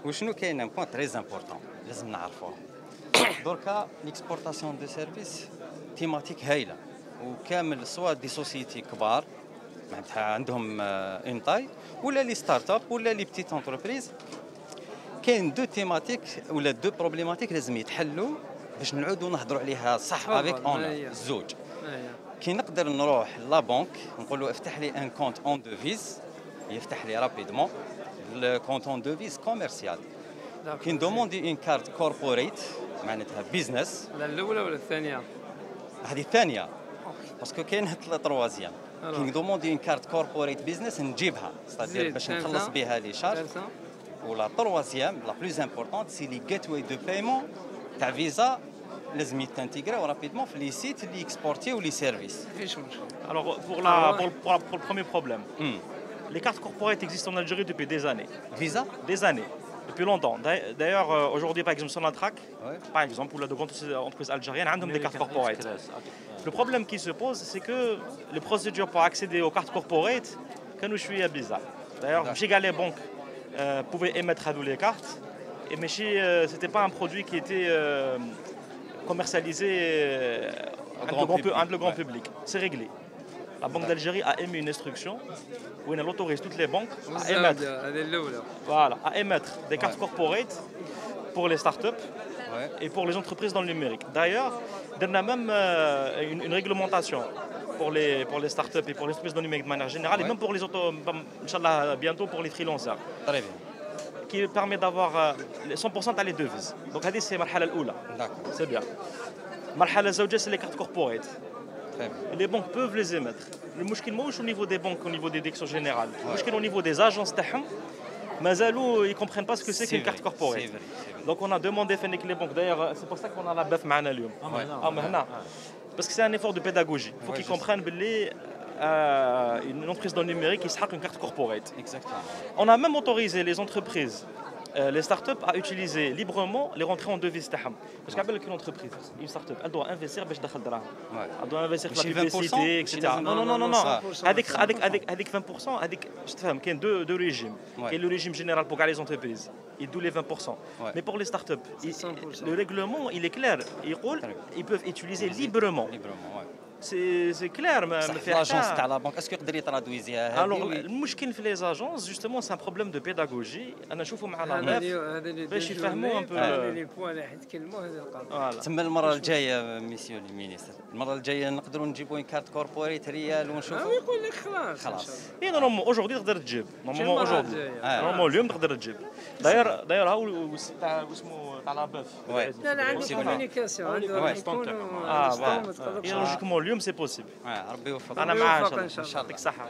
وشنو كاين ان بوين تري امبورطون لازم نعرفوه. دركا ليكسبورتاسيون دو سيرفيس تيماتيك هايله، وكامل سوا دي سوسيتي كبار معناتها عندهم اون تاي، ولا لي ستارت اب ولا لي بتيت انتربريز. كاين دو تيماتيك ولا دو بروبليماتيك لازم يتحلوا باش نعودوا نهضروا عليها صح افيك اون الزوج. كي نقدر نروح لا بنك نقول له افتح لي ان كونت اون دوفيز، يفتح لي رابيدمون الكونت اون دوفيز كوميرسيال. كي ندوموندي اون كارت كوربوريت معناتها بيزنس. لا الاولى ولا الثانيه؟ هذه الثانيه باسكو كاين التروازيام. كي ندوموندي اون كارت كوربوريت بيزنس نجيبها ستادير باش نخلص بها لي شارج. ولا تروازيام لا بلوز امبورطونت سي لي جيت واي دو بايمون تاع فيزا لازم يتانتيغراو رابيدمون في لي سيت اللي اكسبورتيو لي سيرفيس. مفيش مشكل. Alors pour le premier problème, les cartes corporate existent en Algérie depuis des années. Visa? Des années, depuis longtemps. D'ailleurs, aujourd'hui, par exemple, Sonatrach, par exemple, ou la de grandes entreprises algériennes, ont des cartes corporate. Le problème qui se pose, c'est que les procédures pour accéder aux cartes corporate, quand je suis à bizarre. D'ailleurs, chez les banques pouvaient émettre à nous les cartes, mais c'était pas un produit qui était commercialisé à le grand public. C'est réglé. La Banque d'Algérie a émis une instruction où elle autorise toutes les banques à émettre des cartes corporate pour les startups et pour les entreprises dans le numérique. D'ailleurs, on a même une réglementation pour les startups et pour les entreprises dans le numérique de manière générale, et même pour les Inch'Allah, bientôt pour les freelancers. Très bien. Qui permet d'avoir 100% à les devises. Donc, c'est la première étape. C'est bien. La deuxième étape, c'est les cartes corporate. Les banques peuvent les émettre. Le problème n'est pas au niveau des banques, au niveau des directions générales. Le problème au niveau des agences, ils ne comprennent pas ce que c'est qu'une carte corporate. Donc on a demandé à les banques. D'ailleurs, c'est pour ça qu'on a la BEF avec nous. Parce que c'est un effort de pédagogie. Il faut qu'ils comprennent qu'une entreprise dans le numérique, il sera une carte corporate. Exactement. On a même autorisé les entreprises, les startups à utiliser librement les rentrées en devises. Parce qu'une entreprise, une startup, elle doit investir pour gagner. Elle doit investir dans la publicité, etc. Non. Avec 20%, il y a deux régimes. Il y a le régime général pour les entreprises, et d'où les 20%. Mais pour les startups, le règlement il est clair. Ils peuvent utiliser librement. C'est clair, mais l'agence تاع la banque, est-ce que يقدر يترادويزيها؟ Alors, المشكل في les agences, justement, c'est un problème de pédagogie. أنا نشوفه مع la BEF باش يفهموا un peu. لي بوان اللي حيتكلموا هذه القضيه. تما المره الجايه ميسيو المينيستر، المره الجايه نقدروا نجيبوا une carte corporate ريال ونشوفوا. يقول لك خلاص. إيه نورمالمون aujourd'hui تقدر تجيب. نورمالمون aujourd'hui. نورمالمون اليوم تقدر تجيب. داير هاو تاع اسمه تاع la BEF. لا عندي كوميونيكاسيون عنده يكونوا لوجيكمون اليوم سي بوسيبل. ربي يوفقك. أنا معاه إن شاء الله. يعطيك الصحة.